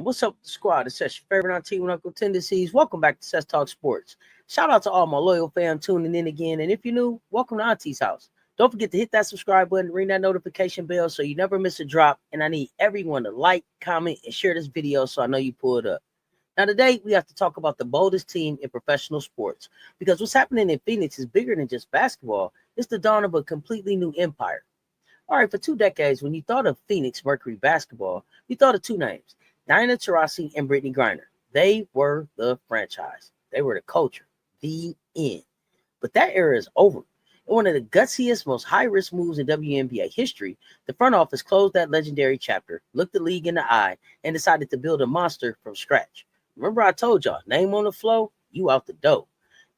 What's up, squad? It's Cess, your favorite auntie and uncle tendencies. Welcome back to Cess Talk Sports. Shout out to all my loyal fans tuning in again. And if you're new, welcome to Auntie's house. Don't forget to hit that subscribe button, ring that notification bell so you never miss a drop. And I need everyone to like, comment, and share this video so I know you pulled up. Now, today, we have to talk about the boldest team in professional sports because what's happening in Phoenix is bigger than just basketball. It's the dawn of a completely new empire. All right, for 2 decades, when you thought of Phoenix Mercury basketball, you thought of 2 names, Taurasi and Griner. They were the franchise. They were the culture, the end. But that era is over. In one of the gutsiest, most high-risk moves in WNBA history, the front office closed that legendary chapter, looked the league in the eye, and decided to build a monster from scratch. Remember I told y'all, name on the flow, you out the dough.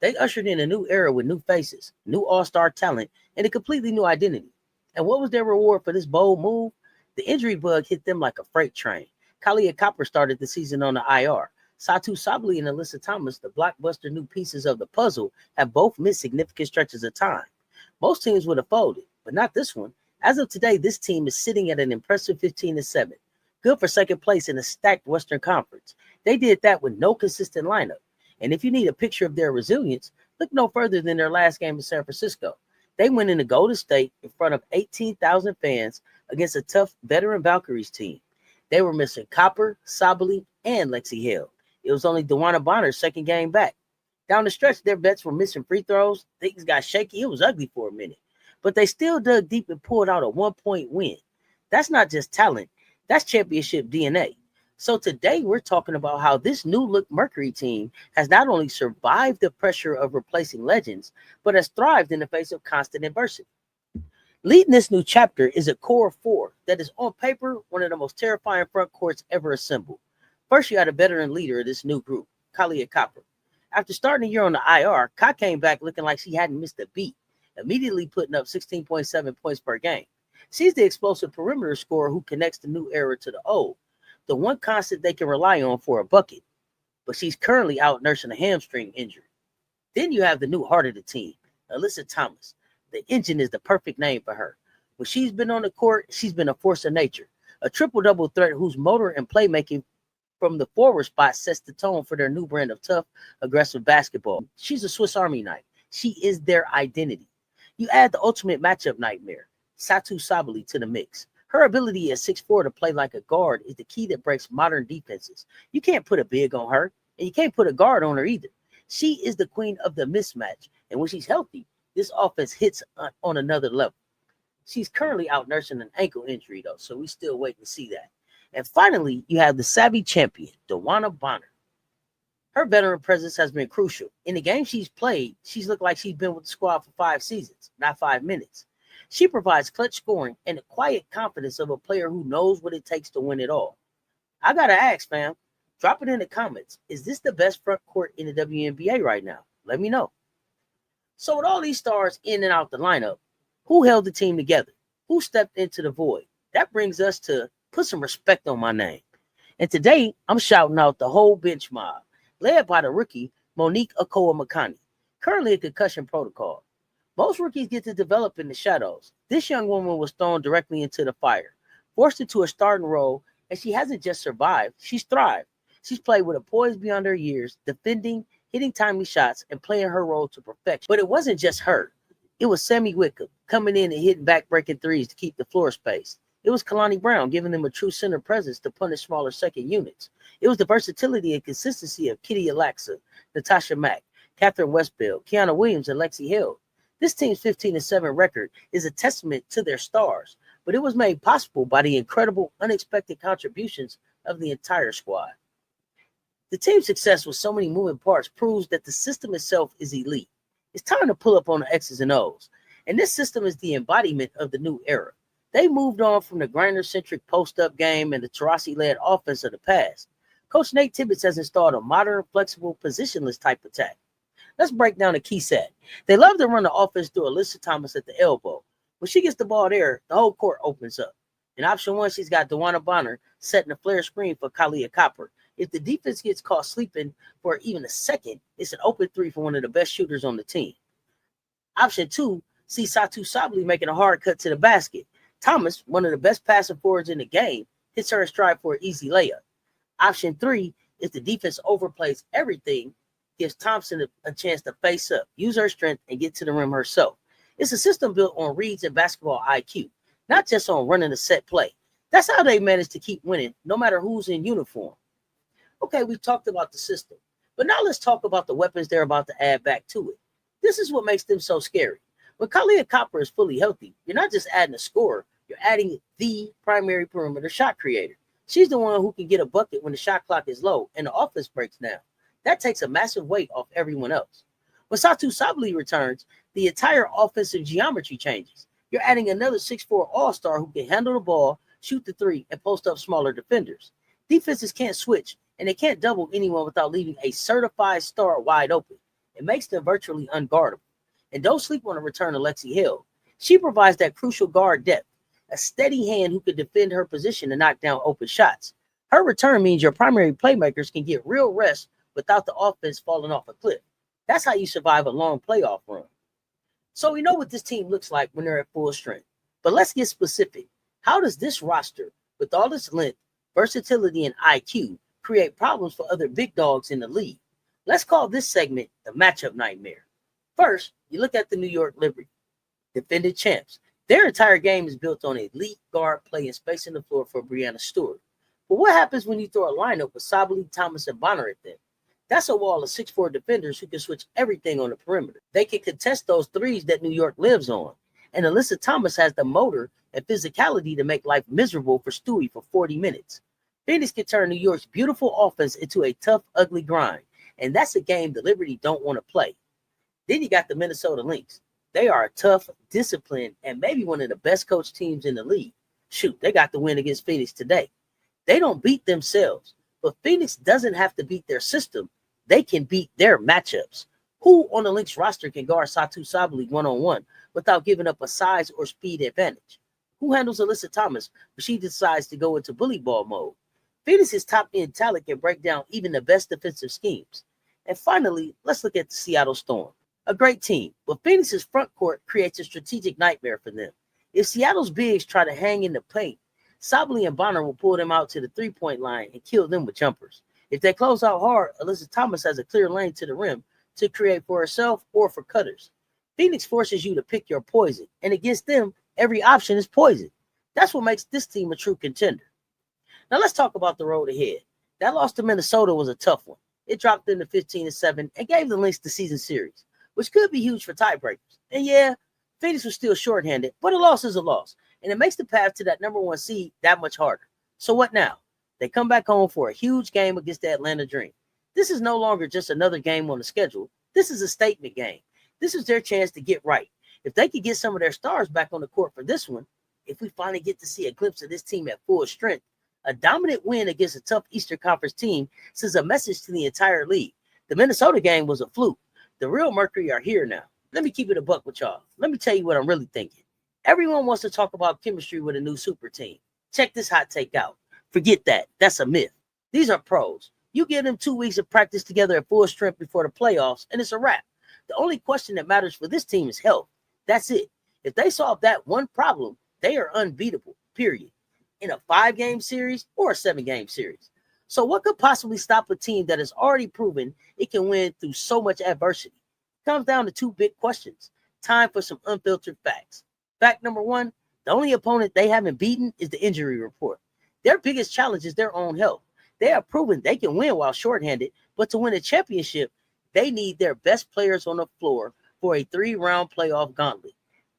They ushered in a new era with new faces, new all-star talent, and a completely new identity. And what was their reward for this bold move? The injury bug hit them like a freight train. Kahleah Copper started the season on the IR. Satou Sabally and Alyssa Thomas, the blockbuster new pieces of the puzzle, have both missed significant stretches of time. Most teams would have folded, but not this one. As of today, this team is sitting at an impressive 15-7. Good for second place in a stacked Western Conference. They did that with no consistent lineup. And if you need a picture of their resilience, look no further than their last game in San Francisco. They went into Golden State in front of 18,000 fans against a tough veteran Valkyries team. They were missing Copper, Sabally, and Lexi Hill. It was only DeWanna Bonner's second game back. Down the stretch, their vets were missing free throws. Things got shaky. It was ugly for a minute. But they still dug deep and pulled out a 1-point win. That's not just talent. That's championship DNA. So today we're talking about how this new look Mercury team has not only survived the pressure of replacing legends, but has thrived in the face of constant adversity. Leading this new chapter is a core of 4 that is on paper one of the most terrifying front courts ever assembled. First, you had a veteran leader of this new group, Kahleah Copper. After starting the year on the IR, Ka came back looking like she hadn't missed a beat, immediately putting up 16.7 points per game. She's the explosive perimeter scorer who connects the new era to the old, the one constant they can rely on for a bucket. But she's currently out nursing a hamstring injury. Then you have the new heart of the team, Alyssa Thomas. The engine is the perfect name for her. When she's been on the court, she's been a force of nature, a triple-double threat whose motor and playmaking from the forward spot sets the tone for their new brand of tough, aggressive basketball. She's a Swiss Army knife. She is their identity. You add the ultimate matchup nightmare, Satou Sabally, to the mix. Her ability at 6'4" to play like a guard is the key that breaks modern defenses. You can't put a big on her, and you can't put a guard on her either. She is the queen of the mismatch, and when she's healthy, this offense hits on another level. She's currently out nursing an ankle injury, though, so we still wait to see that. And finally, you have the savvy champion, DeWanna Bonner. Her veteran presence has been crucial. In the game she's played, she's looked like she's been with the squad for 5 seasons, not 5 minutes. She provides clutch scoring and the quiet confidence of a player who knows what it takes to win it all. I got to ask, fam, drop it in the comments. Is this the best front court in the WNBA right now? Let me know. So with all these stars in and out the lineup, who held the team together? Who stepped into the void? That brings us to put some respect on my name. And today, I'm shouting out the whole bench mob, led by the rookie, Monique Okoa-Makani, currently in concussion protocol. Most rookies get to develop in the shadows. This young woman was thrown directly into the fire, forced into a starting role, and she hasn't just survived, she's thrived. She's played with a poise beyond her years, defending, hitting timely shots, and playing her role to perfection. But it wasn't just her. It was Sammy Wickham coming in and hitting back-breaking threes to keep the floor space. It was Kalani Brown giving them a true center presence to punish smaller second units. It was the versatility and consistency of Kitty Alexa, Natasha Mack, Catherine Westbell, Kiana Williams, and Lexi Hill. This team's 15-7 record is a testament to their stars, but it was made possible by the incredible, unexpected contributions of the entire squad. The team's success with so many moving parts proves that the system itself is elite. It's time to pull up on the X's and O's, and this system is the embodiment of the new era. They moved on from the Griner-centric post-up game and the Taurasi-led offense of the past. Coach Nate Tibbetts has installed a modern, flexible, positionless type attack. Let's break down the key set. They love to run the offense through Alyssa Thomas at the elbow. When she gets the ball there, the whole court opens up. In option 1, she's got DeWanna Bonner setting a flare screen for Kahleah Copper. If the defense gets caught sleeping for even a second, it's an open 3 for one of the best shooters on the team. Option 2 sees Satou Sabally making a hard cut to the basket. Thomas, one of the best passing forwards in the game, hits her in stride for an easy layup. Option 3, if the defense overplays everything, gives Thompson a chance to face up, use her strength, and get to the rim herself. It's a system built on reads and basketball IQ, not just on running a set play. That's how they manage to keep winning, no matter who's in uniform. Okay, we've talked about the system, but now let's talk about the weapons they're about to add back to it. This is what makes them so scary. When Kahleah Copper is fully healthy, you're not just adding a scorer, you're adding the primary perimeter shot creator. She's the one who can get a bucket when the shot clock is low and the offense breaks down. That takes a massive weight off everyone else. When Satou Sabally returns, the entire offensive geometry changes. You're adding another 6'4" all-star who can handle the ball, shoot the three, and post up smaller defenders. Defenses can't switch, and they can't double anyone without leaving a certified star wide open. It makes them virtually unguardable. And don't sleep on the return of Lexi Hill. She provides that crucial guard depth, a steady hand who can defend her position and knock down open shots. Her return means your primary playmakers can get real rest without the offense falling off a cliff. That's how you survive a long playoff run. So we know what this team looks like when they're at full strength. But let's get specific. How does this roster, with all its length, versatility, and IQ, create problems for other big dogs in the league? Let's call this segment the matchup nightmare. First, you look at the New York Liberty, defending champs. Their entire game is built on elite guard play and spacing the floor for Breanna Stewart. But what happens when you throw a lineup with Sabally, Thomas, and Bonner at them? That's a wall of 6'4" defenders who can switch everything on the perimeter. They can contest those threes that New York lives on. And Alyssa Thomas has the motor and physicality to make life miserable for Stewie for 40 minutes. Phoenix can turn New York's beautiful offense into a tough, ugly grind. And that's a game the Liberty don't want to play. Then you got the Minnesota Lynx. They are a tough, disciplined, and maybe one of the best coached teams in the league. Shoot, they got the win against Phoenix today. They don't beat themselves, but Phoenix doesn't have to beat their system. They can beat their matchups. Who on the Lynx roster can guard Satou Sabally one-on-one without giving up a size or speed advantage? Who handles Alyssa Thomas when she decides to go into bully ball mode? Phoenix's top-end talent can break down even the best defensive schemes. And finally, let's look at the Seattle Storm. A great team, but Phoenix's front court creates a strategic nightmare for them. If Seattle's bigs try to hang in the paint, Sabally and Bonner will pull them out to the three-point line and kill them with jumpers. If they close out hard, Alyssa Thomas has a clear lane to the rim to create for herself or for cutters. Phoenix forces you to pick your poison, and against them, every option is poison. That's what makes this team a true contender. Now let's talk about the road ahead. That loss to Minnesota was a tough one. It dropped them to 15-7 and gave the Lynx the season series, which could be huge for tiebreakers. And yeah, Phoenix was still shorthanded, but a loss is a loss, and it makes the path to that number 1 seed that much harder. So what now? They come back home for a huge game against the Atlanta Dream. This is no longer just another game on the schedule. This is a statement game. This is their chance to get right. If they could get some of their stars back on the court for this one, if we finally get to see a glimpse of this team at full strength, a dominant win against a tough Eastern Conference team sends a message to the entire league. The Minnesota game was a fluke. The real Mercury are here now. Let me keep it a buck with y'all. Let me tell you what I'm really thinking. Everyone wants to talk about chemistry with a new super team. Check this hot take out. Forget that. That's a myth. These are pros. You give them 2 weeks of practice together at full strength before the playoffs, and it's a wrap. The only question that matters for this team is health. That's it. If they solve that one problem, they are unbeatable, period, in a 5-game series or a 7-game series. So what could possibly stop a team that has already proven it can win through so much adversity? It comes down to 2 big questions. Time for some unfiltered facts. Fact number 1, the only opponent they haven't beaten is the injury report. Their biggest challenge is their own health. They have proven they can win while shorthanded, but to win a championship, they need their best players on the floor for a 3-round playoff gauntlet.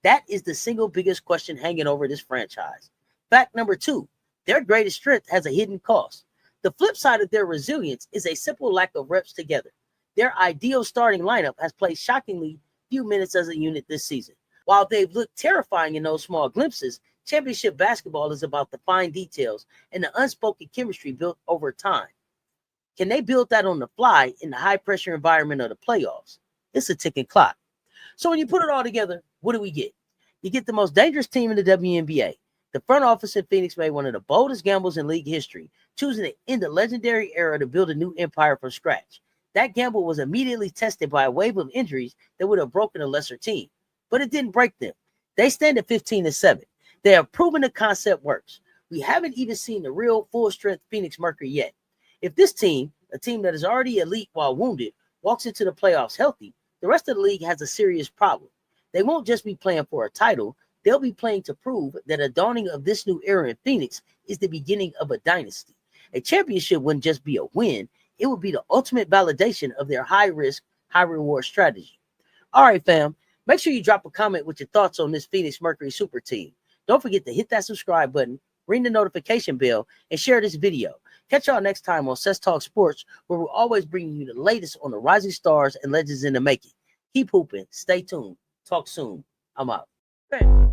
That is the single biggest question hanging over this franchise. Fact number 2, their greatest strength has a hidden cost. The flip side of their resilience is a simple lack of reps together. Their ideal starting lineup has played shockingly few minutes as a unit this season. While they've looked terrifying in those small glimpses, championship basketball is about the fine details and the unspoken chemistry built over time. Can they build that on the fly in the high-pressure environment of the playoffs? It's a ticking clock. So when you put it all together, what do we get? You get the most dangerous team in the WNBA. The front office in Phoenix made one of the boldest gambles in league history, choosing to end the legendary era to build a new empire from scratch. That gamble was immediately tested by a wave of injuries that would have broken a lesser team. But it didn't break them. They stand at 15-7. They have proven the concept works. We haven't even seen the real full-strength Phoenix Mercury yet. If this team, a team that is already elite while wounded, walks into the playoffs healthy, the rest of the league has a serious problem. They won't just be playing for a title, they'll be playing to prove that a dawning of this new era in Phoenix is the beginning of a dynasty. A championship wouldn't just be a win, it would be the ultimate validation of their high-risk, high-reward strategy. All right, fam, make sure you drop a comment with your thoughts on this Phoenix Mercury super team. Don't forget to hit that subscribe button, ring the notification bell, and share this video. Catch y'all next time on Cess Talk Sports, where we're always bringing you the latest on the rising stars and legends in the making. Keep hooping. Stay tuned. Talk soon. I'm out. Bam.